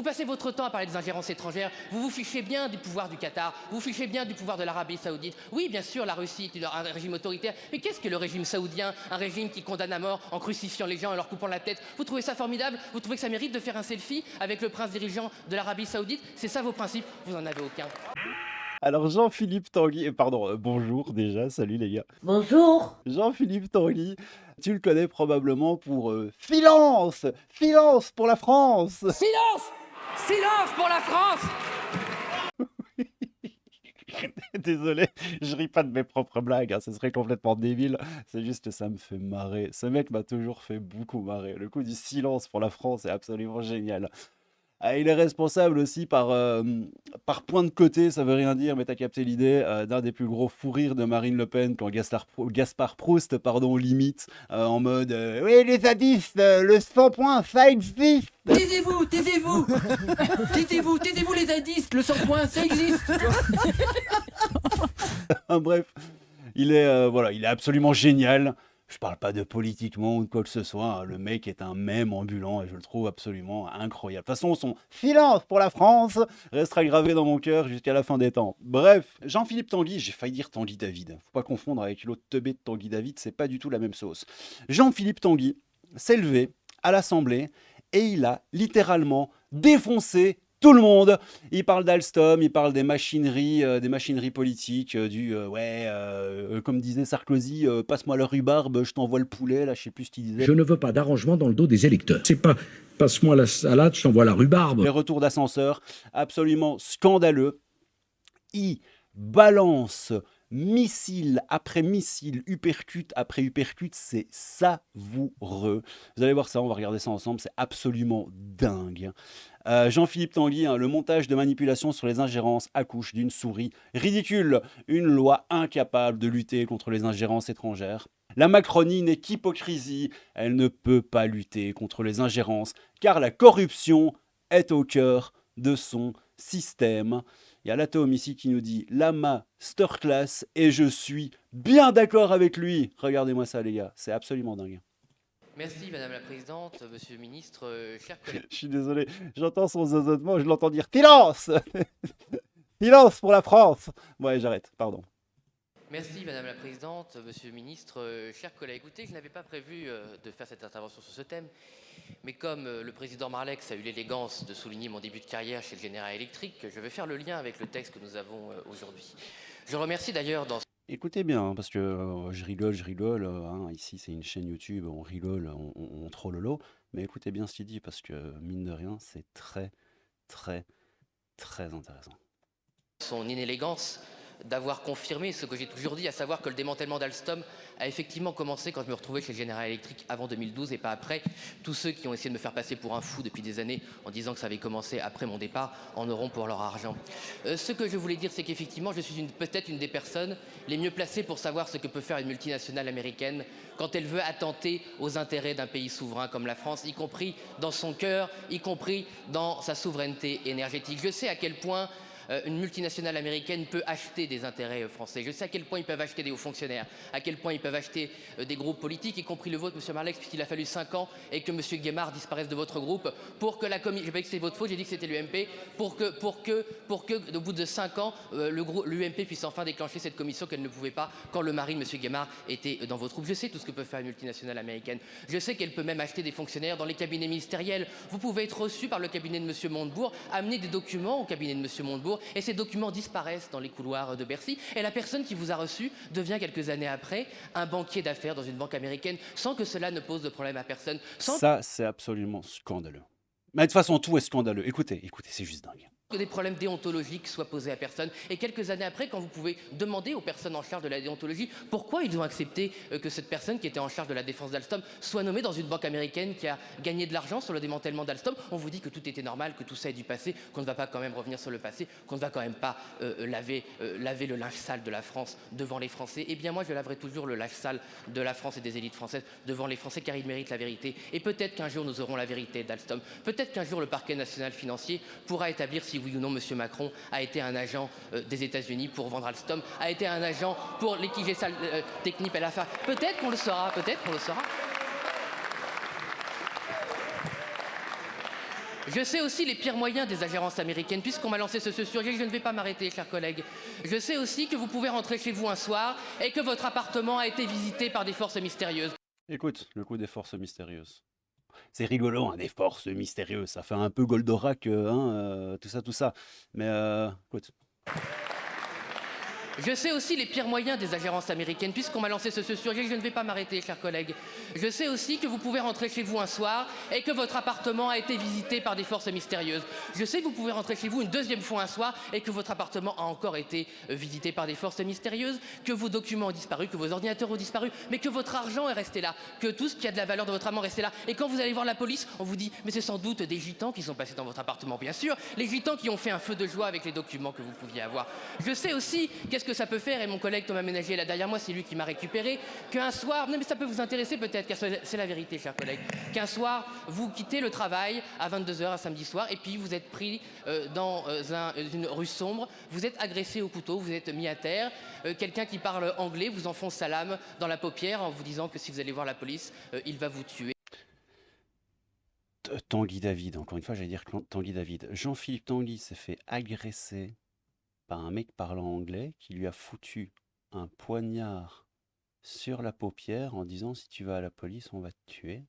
Vous passez votre temps à parler des ingérences étrangères, vous vous fichez bien du pouvoir du Qatar, vous vous fichez bien du pouvoir de l'Arabie Saoudite. Oui, bien sûr, la Russie est un régime autoritaire, mais qu'est-ce que le régime saoudien? Un régime qui condamne à mort en crucifiant les gens et leur coupant la tête. Vous trouvez ça formidable? Vous trouvez que ça mérite de faire un selfie avec le prince dirigeant de l'Arabie Saoudite? C'est ça vos principes? Vous n'en avez aucun. Alors Jean-Philippe Tanguy, pardon, bonjour déjà, salut les gars. Bonjour. Jean-Philippe Tanguy, tu le connais probablement pour Silence! Silence pour la France! Silence! Silence pour la France! Désolé, je ris pas de mes propres blagues, hein, ce serait complètement débile. C'est juste que ça me fait marrer. Ce mec m'a toujours fait beaucoup marrer. Le coup du silence pour la France est absolument génial. Ah, il est responsable aussi par point de côté, ça veut rien dire, mais t'as capté l'idée, d'un des plus gros fous rires de Marine Le Pen quand Gaspard Proust, pardon, limite, en mode oui, les zadistes, le 100 points, ça existe! Taisez-vous, taisez-vous! Taisez-vous, taisez-vous les zadistes, le 100 points, ça existe! Bref, il est absolument génial. Je parle pas de politiquement ou de quoi que ce soit, hein. Le mec est un mème ambulant et je le trouve absolument incroyable. De toute façon, son silence pour la France restera gravé dans mon cœur jusqu'à la fin des temps. Bref, Jean-Philippe Tanguy, j'ai failli dire Tanguy David. Faut pas confondre avec l'autre teubé de Tanguy David, c'est pas du tout la même sauce. Jean-Philippe Tanguy s'est levé à l'Assemblée et il a littéralement défoncé tout le monde. Il parle d'Alstom, il parle des machineries politiques, comme disait Sarkozy, passe-moi le rhubarbe, je t'envoie le poulet, là, je sais plus ce qu'il disait. Je ne veux pas d'arrangement dans le dos des électeurs. C'est pas passe-moi la salade, je t'envoie la rhubarbe. Les retours d'ascenseur, absolument scandaleux. Il balance missile après missile, uppercut après uppercut, c'est savoureux. Vous allez voir ça, on va regarder ça ensemble, c'est absolument dingue. Jean-Philippe Tanguy, le montage de manipulation sur les ingérences accouche d'une souris ridicule. Une loi incapable de lutter contre les ingérences étrangères. La Macronie n'est qu'hypocrisie. Elle ne peut pas lutter contre les ingérences car la corruption est au cœur de son système. Il y a l'atome ici qui nous dit la masterclass et je suis bien d'accord avec lui. Regardez-moi ça les gars, c'est absolument dingue. Merci Madame la Présidente, Monsieur le Ministre, chers collègues. Je suis désolé, j'entends son zozotement, je l'entends dire silence. Silence pour la France. Ouais, j'arrête, pardon. Merci Madame la Présidente, Monsieur le Ministre, chers collègues. Écoutez, je n'avais pas prévu de faire cette intervention sur ce thème, mais comme le Président Marlex a eu l'élégance de souligner mon début de carrière chez le General Electric, je vais faire le lien avec le texte que nous avons aujourd'hui. Je remercie d'ailleurs dans... Écoutez bien, hein, parce que je rigole, hein, ici c'est une chaîne YouTube, on rigole, on trollolo, mais écoutez bien ce qu'il dit, parce que mine de rien, c'est très, très, très intéressant. Son inélégance d'avoir confirmé ce que j'ai toujours dit, à savoir que le démantèlement d'Alstom a effectivement commencé quand je me retrouvais chez General Electric avant 2012 et pas après. Tous ceux qui ont essayé de me faire passer pour un fou depuis des années en disant que ça avait commencé après mon départ en auront pour leur argent. Ce que je voulais dire, c'est qu'effectivement, je suis peut-être une des personnes les mieux placées pour savoir ce que peut faire une multinationale américaine quand elle veut attenter aux intérêts d'un pays souverain comme la France, y compris dans son cœur, y compris dans sa souveraineté énergétique. Je sais à quel point une multinationale américaine peut acheter des intérêts français. Je sais à quel point ils peuvent acheter des hauts fonctionnaires, à quel point ils peuvent acheter des groupes politiques, y compris le vôtre, M. Marlex, puisqu'il a fallu 5 ans et que M. Guémard disparaisse de votre groupe pour que la commission... Je n'ai pas dit que c'était votre faute, j'ai dit que c'était l'UMP, pour que, au bout de 5 ans, l'UMP puisse enfin déclencher cette commission qu'elle ne pouvait pas quand le mari de M. Guémard était dans votre groupe. Je sais tout ce que peut faire une multinationale américaine. Je sais qu'elle peut même acheter des fonctionnaires dans les cabinets ministériels. Vous pouvez être reçu par le cabinet de M. Montebourg, amener des documents au cabinet de M. Montebourg, et ces documents disparaissent dans les couloirs de Bercy, et la personne qui vous a reçu devient quelques années après un banquier d'affaires dans une banque américaine sans que cela ne pose de problème à personne. Ça, c'est absolument scandaleux. Mais de toute façon, tout est scandaleux. Écoutez, c'est juste dingue. Que des problèmes déontologiques soient posés à personne. Et quelques années après, quand vous pouvez demander aux personnes en charge de la déontologie pourquoi ils ont accepté que cette personne qui était en charge de la défense d'Alstom soit nommée dans une banque américaine qui a gagné de l'argent sur le démantèlement d'Alstom, on vous dit que tout était normal, que tout ça est du passé, qu'on ne va pas quand même revenir sur le passé, qu'on ne va quand même pas laver le linge sale de la France devant les Français. Eh bien moi, je laverai toujours le linge sale de la France et des élites françaises devant les Français, car ils méritent la vérité. Et peut-être qu'un jour, nous aurons la vérité d'Alstom. Peut-être qu'un jour, le parquet national financier pourra établir si oui ou non M. Macron a été un agent des États-Unis pour vendre Alstom, a été un agent pour liquider sa Technip et l'affaire. Peut-être qu'on le saura, peut-être qu'on le saura. Je sais aussi les pires moyens des ingérences américaines, puisqu'on m'a lancé ce surgé, je ne vais pas m'arrêter, chers collègues. Je sais aussi que vous pouvez rentrer chez vous un soir et que votre appartement a été visité par des forces mystérieuses. Écoute, le coup des forces mystérieuses. C'est rigolo, hein, des forces mystérieuses. Ça fait un peu Goldorak, tout ça. Mais écoute. Je sais aussi les pires moyens des ingérences américaines, puisqu'on m'a lancé ce surgé, je ne vais pas m'arrêter, chers collègues. Je sais aussi que vous pouvez rentrer chez vous un soir et que votre appartement a été visité par des forces mystérieuses. Je sais que vous pouvez rentrer chez vous une deuxième fois un soir et que votre appartement a encore été visité par des forces mystérieuses, que vos documents ont disparu, que vos ordinateurs ont disparu, mais que votre argent est resté là, que tout ce qui a de la valeur de votre argent est resté là. Et quand vous allez voir la police, on vous dit, mais c'est sans doute des gitans qui sont passés dans votre appartement, bien sûr, les gitans qui ont fait un feu de joie avec les documents que vous pouviez avoir. Je sais aussi qu'est-ce que ça peut faire, et mon collègue Thomas Ménager là derrière moi, c'est lui qui m'a récupéré, qu'un soir, non mais ça peut vous intéresser peut-être, car c'est la vérité, chers collègues, qu'un soir, vous quittez le travail à 22h un samedi soir, et puis vous êtes pris dans une rue sombre, vous êtes agressé au couteau, vous êtes mis à terre, quelqu'un qui parle anglais vous enfonce sa lame dans la paupière en vous disant que si vous allez voir la police, il va vous tuer. Tanguy David, encore une fois, j'allais dire Tanguy David. Jean-Philippe Tanguy s'est fait agresser par un mec parlant anglais qui lui a foutu un poignard sur la paupière en disant si tu vas à la police, on va te tuer.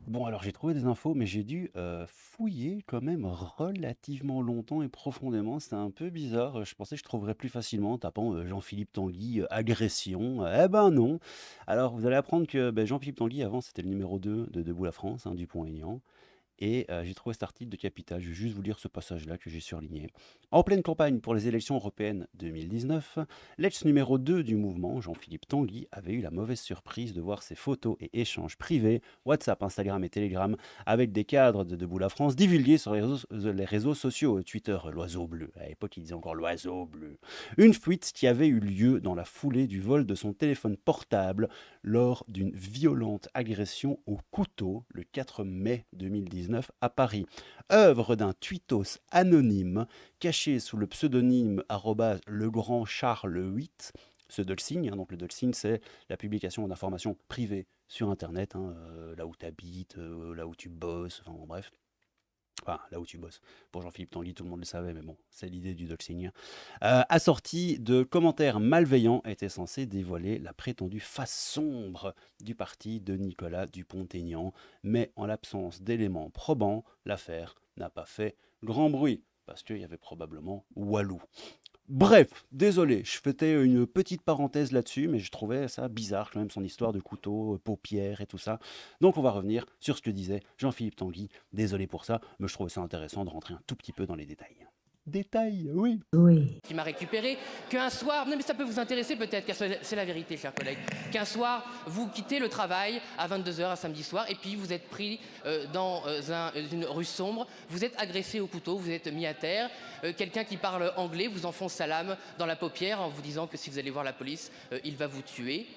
Bon, alors j'ai trouvé des infos, mais j'ai dû fouiller quand même relativement longtemps et profondément. C'était un peu bizarre. Je pensais que je trouverais plus facilement en tapant Jean-Philippe Tanguy, agression. Eh ben non. Alors vous allez apprendre que Jean-Philippe Tanguy, avant, c'était le numéro 2 de Debout la France, hein, Dupont-Aignan. Et j'ai trouvé cet article de Capital, je vais juste vous lire ce passage-là que j'ai surligné. En pleine campagne pour les élections européennes 2019, l'ex numéro 2 du mouvement, Jean-Philippe Tanguy, avait eu la mauvaise surprise de voir ses photos et échanges privés, WhatsApp, Instagram et Telegram, avec des cadres de Debout la France, divulgués sur les réseaux sociaux, Twitter, l'oiseau bleu, à l'époque il disait encore l'oiseau bleu. Une fuite qui avait eu lieu dans la foulée du vol de son téléphone portable lors d'une violente agression au couteau le 4 mai 2019 à Paris. Œuvre d'un tweetos anonyme caché sous le pseudonyme @legrandcharles8, ce doxing, donc le doxing c'est la publication d'informations privées sur internet, là où tu habites, là où tu bosses, enfin bon, bref. Enfin, là où tu bosses. Pour Jean-Philippe Tanguy, tout le monde le savait, mais bon, c'est l'idée du doxing. Assorti de commentaires malveillants, était censé dévoiler la prétendue face sombre du parti de Nicolas Dupont-Aignan. Mais en l'absence d'éléments probants, l'affaire n'a pas fait grand bruit, parce qu'il y avait probablement Walou. Bref, désolé, je faisais une petite parenthèse là-dessus, mais je trouvais ça bizarre quand même, son histoire de couteau, paupières et tout ça. Donc on va revenir sur ce que disait Jean-Philippe Tanguy. Désolé pour ça, mais je trouvais ça intéressant de rentrer un tout petit peu dans les détails. Détails, oui. Qui m'a récupéré, qu'un soir, non mais ça peut vous intéresser peut-être, car c'est la vérité, chers collègues, qu'un soir, vous quittez le travail à 22h un samedi soir, et puis vous êtes pris dans une rue sombre, vous êtes agressé au couteau, vous êtes mis à terre, quelqu'un qui parle anglais vous enfonce sa lame dans la paupière en vous disant que si vous allez voir la police, il va vous tuer.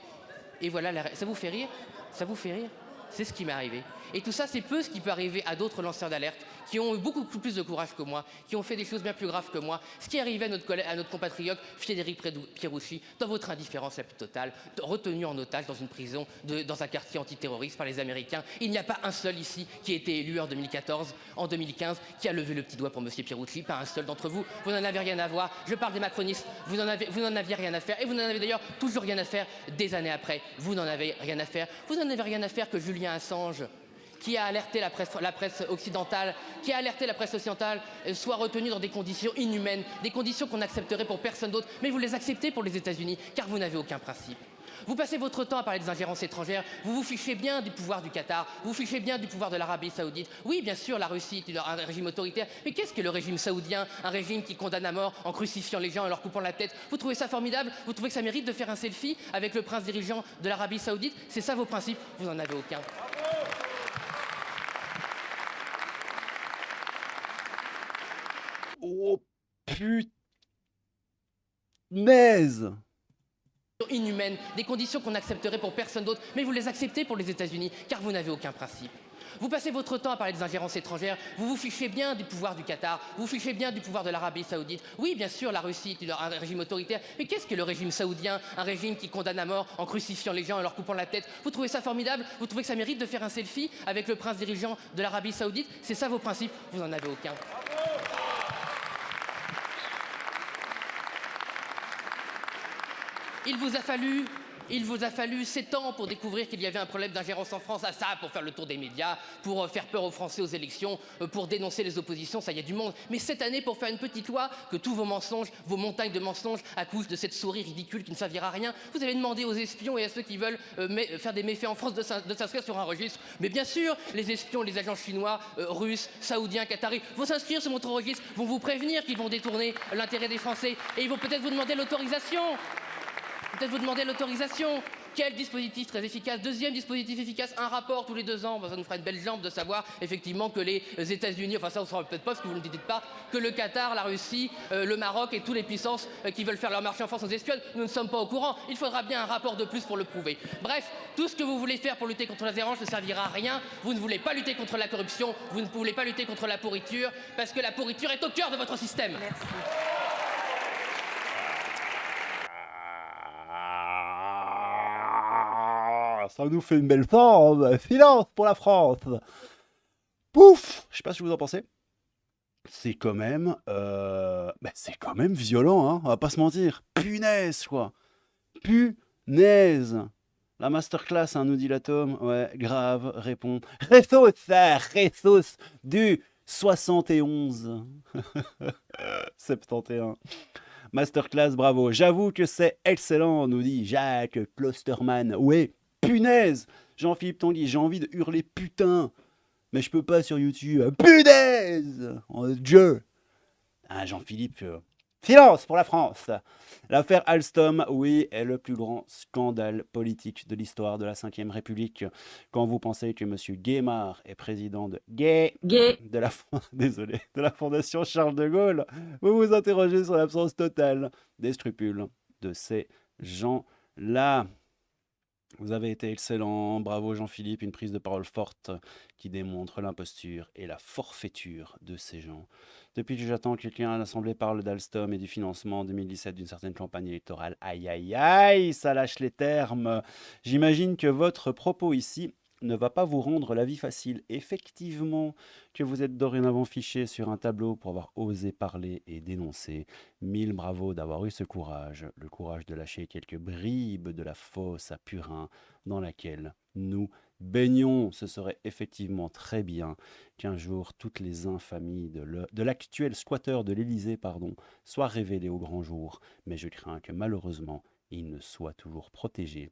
Et voilà, ça vous fait rire? Ça vous fait rire? C'est ce qui m'est arrivé. Et tout ça, c'est peu ce qui peut arriver à d'autres lanceurs d'alerte qui ont eu beaucoup plus de courage que moi, qui ont fait des choses bien plus graves que moi. Ce qui est arrivé à notre compatriote Frédéric Pierucci, dans votre indifférence la plus totale, retenu en otage dans une prison, dans un quartier antiterroriste par les Américains. Il n'y a pas un seul ici qui a été élu en 2014, en 2015, qui a levé le petit doigt pour M. Pierucci. Pas un seul d'entre vous. Vous n'en avez rien à voir. Je parle des macronistes. Vous n'en aviez rien à faire. Et vous n'en avez d'ailleurs toujours rien à faire des années après. Vous n'en avez rien à faire. Vous n'en avez rien à faire que Julian Assange, qui a alerté la presse occidentale, soit retenu dans des conditions inhumaines, des conditions qu'on accepterait pour personne d'autre, mais vous les acceptez pour les États-Unis, car vous n'avez aucun principe. Vous passez votre temps à parler des ingérences étrangères, vous vous fichez bien du pouvoir du Qatar, vous vous fichez bien du pouvoir de l'Arabie Saoudite. Oui, bien sûr, la Russie est un régime autoritaire, mais qu'est-ce que le régime saoudien? Un régime qui condamne à mort en crucifiant les gens et leur coupant la tête. Vous trouvez ça formidable? Vous trouvez que ça mérite de faire un selfie avec le prince dirigeant de l'Arabie Saoudite? C'est ça vos principes? Vous n'en avez aucun. Oh punaise! Inhumaines, des conditions qu'on accepterait pour personne d'autre, mais vous les acceptez pour les États-Unis, car vous n'avez aucun principe. Vous passez votre temps à parler des ingérences étrangères, vous vous fichez bien du pouvoir du Qatar, vous vous fichez bien du pouvoir de l'Arabie Saoudite. Oui, bien sûr, la Russie est un régime autoritaire, mais qu'est-ce que le régime saoudien? Un régime qui condamne à mort en crucifiant les gens et leur coupant la tête. Vous trouvez ça formidable? Vous trouvez que ça mérite de faire un selfie avec le prince dirigeant de l'Arabie Saoudite? C'est ça vos principes? Vous n'en avez aucun. Il vous a fallu 7 ans pour découvrir qu'il y avait un problème d'ingérence en France, à ça, pour faire le tour des médias, pour faire peur aux Français aux élections, pour dénoncer les oppositions, ça y a du monde. Mais 7 années pour faire une petite loi que tous vos mensonges, vos montagnes de mensonges, à cause de cette souris ridicule qui ne servira à rien, vous avez demandé aux espions et à ceux qui veulent faire des méfaits en France de s'inscrire sur un registre. Mais bien sûr, les espions, les agents chinois, russes, saoudiens, qataris vont s'inscrire sur votre registre, vont vous prévenir qu'ils vont détourner l'intérêt des Français et ils vont peut-être vous demander l'autorisation. Peut-être vous demander l'autorisation. Quel dispositif très efficace? Deuxième dispositif efficace, un rapport tous les 2 ans. Ça nous fera une belle jambe de savoir effectivement que les États-Unis, enfin ça on ne saura peut-être pas parce que vous ne le dites pas, que le Qatar, la Russie, le Maroc et toutes les puissances qui veulent faire leur marché en France nous espionnent. Nous ne sommes pas au courant. Il faudra bien un rapport de plus pour le prouver. Bref, tout ce que vous voulez faire pour lutter contre la zérange ne servira à rien. Vous ne voulez pas lutter contre la corruption, vous ne voulez pas lutter contre la pourriture, parce que la pourriture est au cœur de votre système. Merci. Ça nous fait une belle forme. Finance pour la France. Pouf! Je sais pas ce que vous en pensez. C'est quand même, c'est quand même violent, hein. On va pas se mentir. Punaise, quoi. Punaise. La masterclass, hein, nous dit l'atome. Ouais, grave, répond. Jesus du 71. 71. Masterclass, bravo. J'avoue que c'est excellent, nous dit Jacques Klosterman. Ouais, punaise. Jean-Philippe Tanguy, j'ai envie de hurler putain. Mais je peux pas sur YouTube. Punaise! Oh, Dieu! Ah, Jean-Philippe, silence pour la France! L'affaire Alstom, oui, est le plus grand scandale politique de l'histoire de la Ve République. Quand vous pensez que M. Guémard est président de de la Fondation Charles de Gaulle, vous vous interrogez sur l'absence totale des scrupules de ces gens-là. Vous avez été excellent, bravo Jean-Philippe, une prise de parole forte qui démontre l'imposture et la forfaiture de ces gens. Depuis que j'attends que quelqu'un à l'Assemblée parle d'Alstom et du financement en 2017 d'une certaine campagne électorale, aïe aïe aïe, ça lâche les termes. J'imagine que votre propos ici ne va pas vous rendre la vie facile. Effectivement, que vous êtes dorénavant fiché sur un tableau pour avoir osé parler et dénoncer. 1000 bravos d'avoir eu ce courage, le courage de lâcher quelques bribes de la fosse à purin dans laquelle nous baignons. Ce serait effectivement très bien qu'un jour toutes les infamies de l'actuel squatteur de l'Élysée, soient révélées au grand jour. Mais je crains que malheureusement, ils ne soient toujours protégés,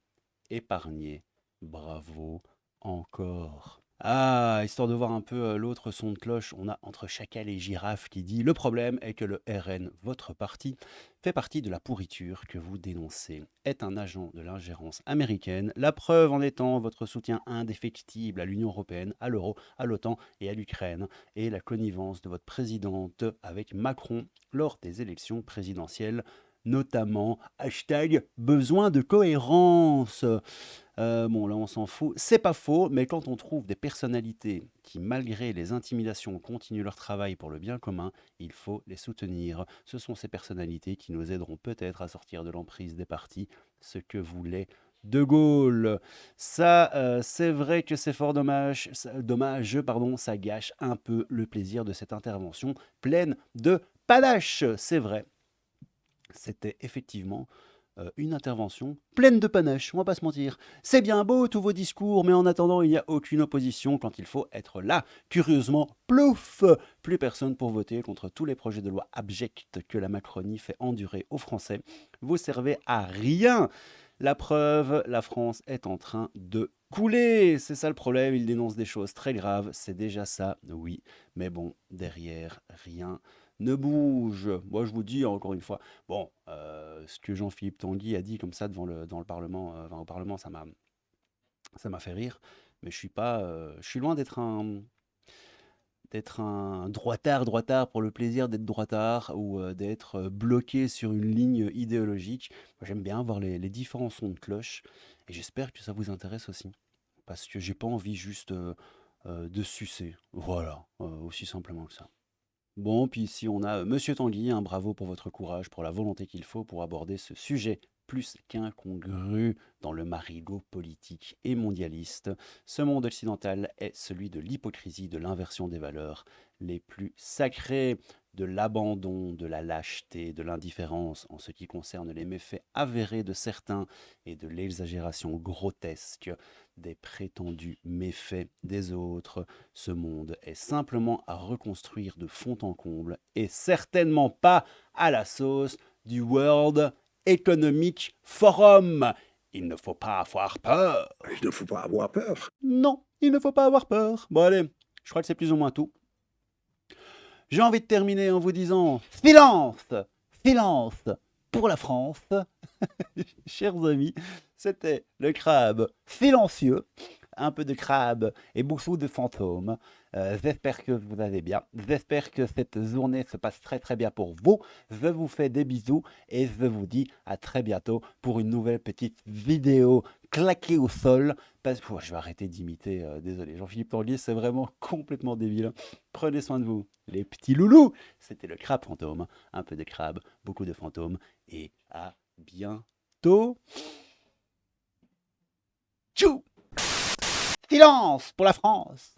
épargnés. Bravo encore. Ah, histoire de voir un peu l'autre son de cloche, on a entre chacal et girafe qui dit « Le problème est que le RN, votre parti, fait partie de la pourriture que vous dénoncez, est un agent de l'ingérence américaine, la preuve en étant votre soutien indéfectible à l'Union européenne, à l'euro, à l'OTAN et à l'Ukraine, et la connivence de votre présidente avec Macron lors des élections présidentielles, notamment #besoin de cohérence ». Bon, là, on s'en fout. C'est pas faux, mais quand on trouve des personnalités qui, malgré les intimidations, continuent leur travail pour le bien commun, il faut les soutenir. Ce sont ces personnalités qui nous aideront peut-être à sortir de l'emprise des partis, ce que voulait De Gaulle. Ça, c'est vrai que c'est fort dommage, ça gâche un peu le plaisir de cette intervention pleine de panache. C'est vrai. C'était effectivement une intervention pleine de panache, on va pas se mentir. C'est bien beau tous vos discours, mais en attendant, il n'y a aucune opposition quand il faut être là. Curieusement, plouf, plus personne pour voter contre tous les projets de loi abjects que la Macronie fait endurer aux Français. Vous servez à rien. La preuve, la France est en train de couler. C'est ça le problème, il dénonce des choses très graves, c'est déjà ça, oui. Mais bon, derrière, rien ne bouge. Moi, je vous dis encore une fois, bon, ce que Jean-Philippe Tanguy a dit comme ça dans le Parlement, au Parlement, ça m'a fait rire. Mais je suis loin d'être un droitard pour le plaisir d'être droitard ou d'être bloqué sur une ligne idéologique. Moi, j'aime bien voir les différents sons de cloche et j'espère que ça vous intéresse aussi. Parce que j'ai pas envie juste de sucer. Voilà, aussi simplement que ça. Bon, puis ici on a Monsieur Tanguy, hein, bravo pour votre courage, pour la volonté qu'il faut pour aborder ce sujet plus qu'incongru dans le marigot politique et mondialiste. Ce monde occidental est celui de l'hypocrisie, de l'inversion des valeurs les plus sacrées, de l'abandon, de la lâcheté, de l'indifférence en ce qui concerne les méfaits avérés de certains et de l'exagération grotesque des prétendus méfaits des autres. Ce monde est simplement à reconstruire de fond en comble et certainement pas à la sauce du World Economic Forum. Il ne faut pas avoir peur. Il ne faut pas avoir peur. Non, il ne faut pas avoir peur. Bon allez, je crois que c'est plus ou moins tout. J'ai envie de terminer en vous disant silence, silence pour la France. Chers amis, c'était le crabe silencieux. Un peu de crabe et beaucoup de fantômes. J'espère que vous allez bien. J'espère que cette journée se passe très très bien pour vous. Je vous fais des bisous et je vous dis à très bientôt pour une nouvelle petite vidéo claquée au sol. Parce que je vais arrêter d'imiter, désolé, Jean-Philippe Tanguy, c'est vraiment complètement débile. Prenez soin de vous, les petits loulous. C'était le crabe fantôme. Un peu de crabe, beaucoup de fantômes et à bientôt. Tchou! Silence pour la France!